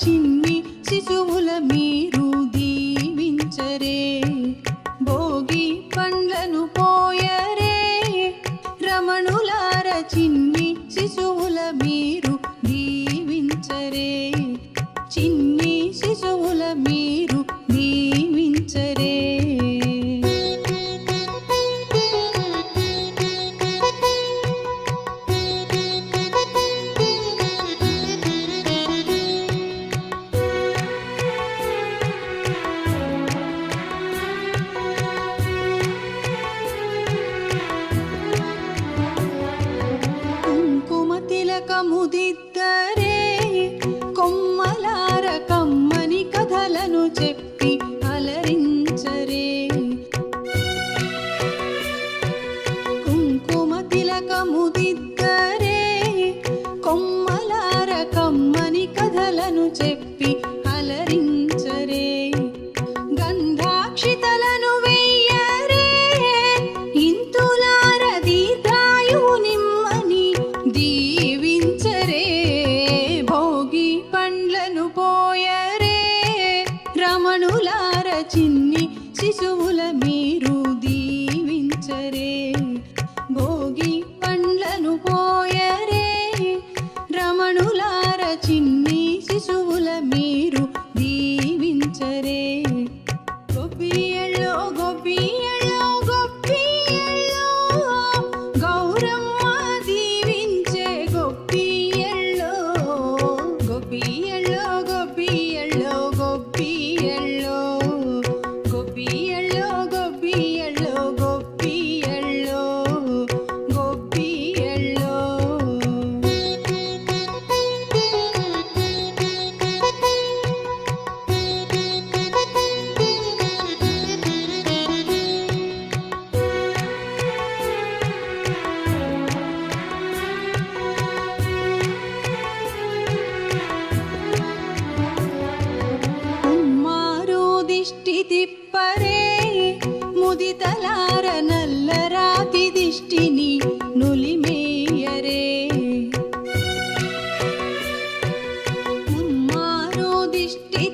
చిన్ని శిశువుల మీరు దీవించరే. భోగి పండ్లను పోయరే, రమణులార చిన్ని శిశువుల మీరు దీవించరే. చిన్ని శిశువుల మీరు దీవించరే. కుంకుమ తిలకముదిద్దరే, కొమ్మలార కమ్మని కథలను చెప్పి అలరించరే. కుంకుమ తిలకముదిద్దరే, కొమ్మలార కమ్మని కథలను చెప్పి అలరించరే. గంధాక్షితలను వెయ్యరే, ఇంతులార దీర్ఘాయువు నిమ్మని దీవించరే. భోగి పండ్లను పోయరే, రమణులార చిన్ని శిశువుల మీరు దీవించరే. భోగి పండ్లను పోయరే, రమణులార చిన్ని శిశువుల మీరు దీవించరే. గొప్పియల్లో గొప్పియల్లో గొప్పియల్లో, గౌరమ్మ దీవించే గొప్పియల్లో. గొప్పియల్లో గొప్పియల్లో గొప్పియల్లో, గొప్పియల్లో గొప్పియల్లో గొప్పియల్లో, గొప్పియల్లో. కుమ్మారు దిష్టి తిప్పరే, ముదితలార నల్లరాతి దిష్టిని నులిమేయరే. కుమ్మారు దిష్టి